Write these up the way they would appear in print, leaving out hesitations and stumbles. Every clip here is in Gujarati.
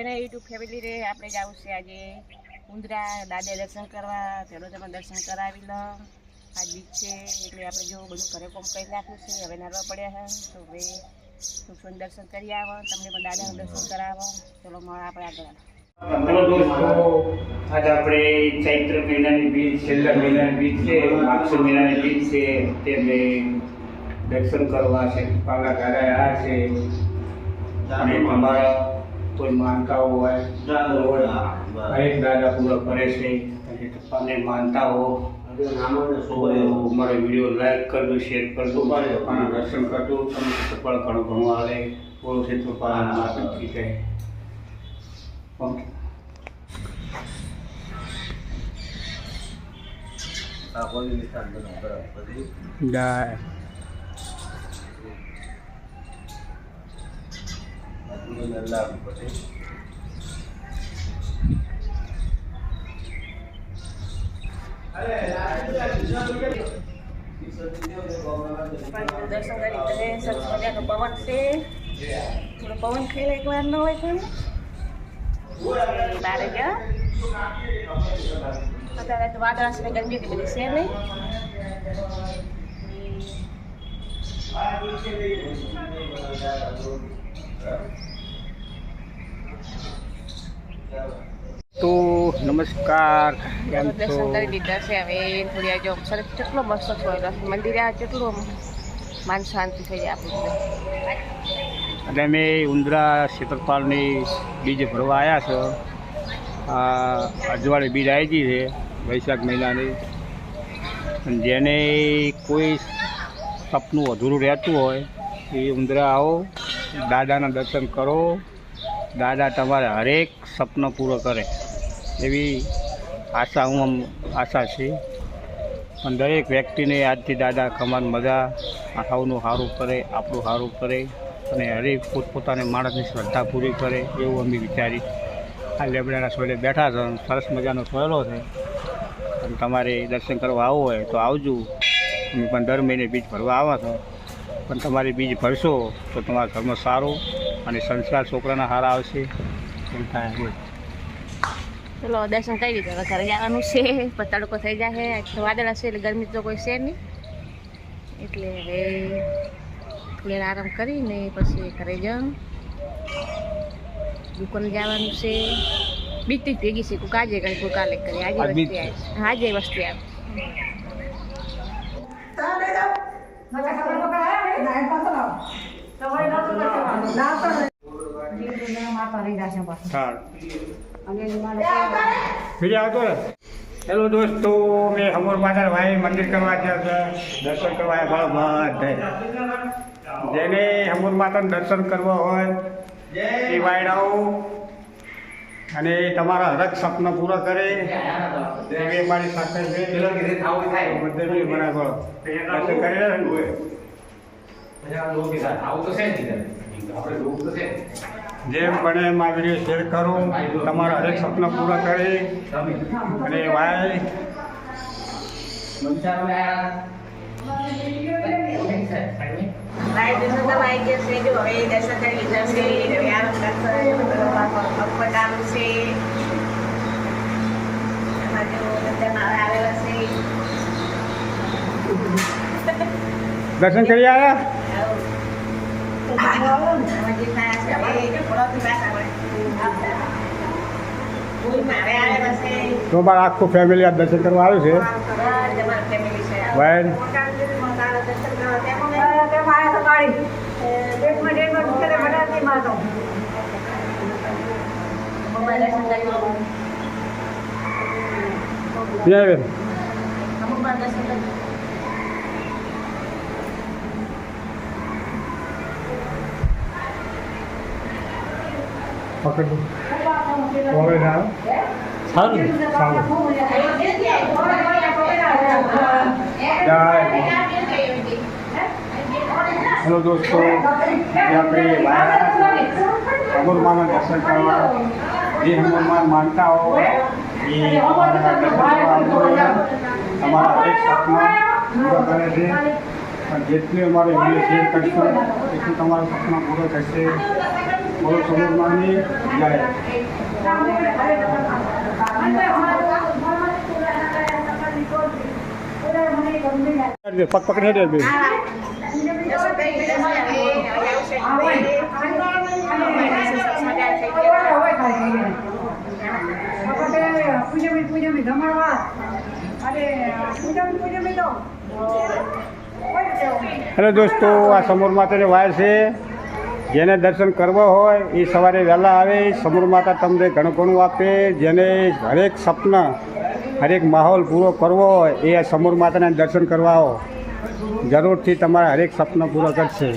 સર્વેના યુટ્યુબ ફેમિલી રે આપણે જવું છે આજે ઉંદરા દાદા દર્શન કરવા. ચલો તમે દર્શન કરાવી લો. આ બીચ છે એટલે આપણે જો બધું ઘરે કોમ કરી નાખ્યું છે. હવે નારવા પડ્યા છે તો હવે સુખસોન દર્શન કરી આવો. તમને પણ દાદાનું દર્શન કરાવો. ચલો મળો આપણે આગળ. હેલો દોસ્તો, આજ આપણે ચૈત્ર મહિનાની બીજ, છેલ્લા મહિનાની બીજ છે, માગસર મહિનાની બીજ છે, તેમને દર્શન કરવા છે. પાલા દાદા આ છે અને તમારા કોઈ માનતા હોય હરેક દાદા પૂરો કરે છે. અને તમને માનતા હો તો મારો વિડીયો લાઈક કરજો, શેર કરજો, પપ્પાના દર્શન કરજો. તમને સફળ ઘણું ઘણું આવે બોલો છે તો પપ્પાના માતાજી છે. ઓકે જય દર્શન કરી તમે સરસ મજાનો પવન છે. થોડો પવન ખેલે એક વાર ન હોય તો બારે ગયા અત્યારે તો વાદળા છે, ગરમી એટલી બધી છે નહીં. તો નમસ્કાર, કેમ છો? દર્શન કરી દીધા છે. હવે થોડી જો સરસ કેટલો મસ્ત થયો મંદિર આ કેટલું માન શાંતિ થઈ જાય આપણું. એટલે અમે ઉંદરા ક્ષેત્રપાલની બીજ ભરવા આવ્યા છો. આ અજવાળી બીજ આવી ગઈ છે વૈશાખ મહિનાની. જેને કોઈ સપનું અધૂરું રહેતું હોય એ ઉંદરા આવો, દાદાના દર્શન કરો. દાદા તમારે હરેક સપનું પૂરો કરે એવી આશા છે. પણ દરેક વ્યક્તિને આજથી દાદા કમાન મજા સૌનું સારું કરે, આપણું સારું કરે અને હરેક પોતપોતાને માણસની શ્રદ્ધા પૂરી કરે એવું અમે વિચારી આ લેબડાના સોયલે બેઠા છે. સરસ મજાનો સોયલો છે અને તમારે દર્શન કરવા આવવું હોય તો આવજો. અમે પણ દર મહિને બીજ ભરવા આવો છો. પણ તમારે બીજ ભરશો તો તમારા ઘરમાં સારું અને સંસ્કાર છોકરાના સારા આવશે એમ થાય. બોલ ચલો દર્શન કરી દીધા. ઘરે જવાનું છે પણ તડકો થઈ જાય. વાદળા છે એટલે ગરમી તો કોઈ છે નહીં. એટલે હવે થોડી આરામ કરીને પછી ઘરે જાઉં. દુકાને જવાનું છે. બીજથી ભેગી છે. કોઈ આજે કરી, કોઈ કાલે કરી. આજે વસ્તી આવે. આજે વસ્તી આવે. હેલો દોસ્તો, મેં હમોર માતા ભાઈ મંદિર કરવા ગયા છે. દર્શન કરવા બધે જેને હમોર માતાનું દર્શન કરવા હોય એ વાયડાઓ અને તમારા હરક સપના પૂરા કરે એવી મારી સાથે બધે બી બરાબર દર્શન કરી જેમ બને એમાં વિડીયો શેર કરો. તમારા હરેક સપના પૂરા કરે અને ભાઈ દર્શન કરી આવ્યા. તો મારા આખું ફેમિલી આ દર્શન કરવા આવ્યું છે. ભાઈ પકડ સારું સારું. હેલો દોસ્તો, આપણે હનુમાનના દર્શન કરવા જે હનુમાન માનતા હોય એ તમારા દર્શન કરવા તમારા હરેક સપના પૂરા કરે છે. પણ જેટલી અમારે વિડીયો શેર કરશો એટલું તમારા સપના પૂરો થશે. બોલો સમૂહમાંની જય. પગ પકડી હેઠળ બે. હેલો દોસ્તો, આ સમૂહ માતાની વાય છે. જેને દર્શન કરવા હોય એ સવારે વહેલા આવે. સમૂહ માતા તમને ઘણું ઘણું આપે. જેને હરેક સપના હરેક માહોલ પૂરો કરવો હોય એ આ સમૂહ માતાના દર્શન કરવા આવો. જરૂરથી તમારા હરેક સપના પૂરો કરશે.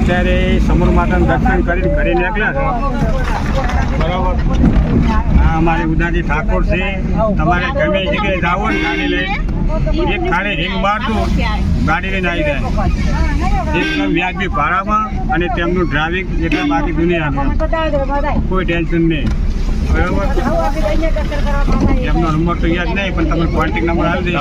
અત્યારે સમૂહ માતાનું દર્શન કરીને ઘરે નીકળ્યા છે. બરાબર. હા, અમારી ઉદાજી ઠાકોર છે. તમારે ગમે એ જગ્યાએ જાઓ ને ગાડી લઈને એક ખાલી રીંગ મારજો, ગાડી લઈને આવી જાય એકદમ વ્યાજબી ભાડામાં. અને તેમનું ડ્રાઇવિંગ એટલે બાકી દુનિયામાં કોઈ ટેન્શન નહીં. બરાબર. એમનો નંબર તો યાદ નહીં, પણ તમે કોન્ટેક્ટ નંબર આપી દઈશ.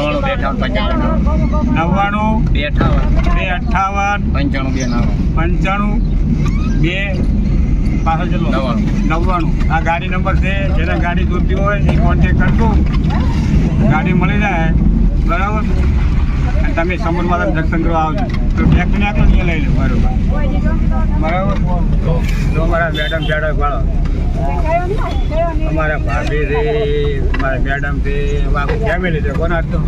99 આ ગાડી નંબર છે. જેને ગાડી જોતી હોય એ કોન્ટેક્ટ કરજો, ગાડી મળી જાય. બરાબર. અને તમે સમૂહ માતા દર્શન કરવા આવજો તો ટેક્સને આટલું લઈ લો. બરાબર. બરાબર. જો અમારા મેડમ વાળો અમારા ભાભી છે, અમારા મેડમ છે, આખું ફેમિલી છે. કોના તો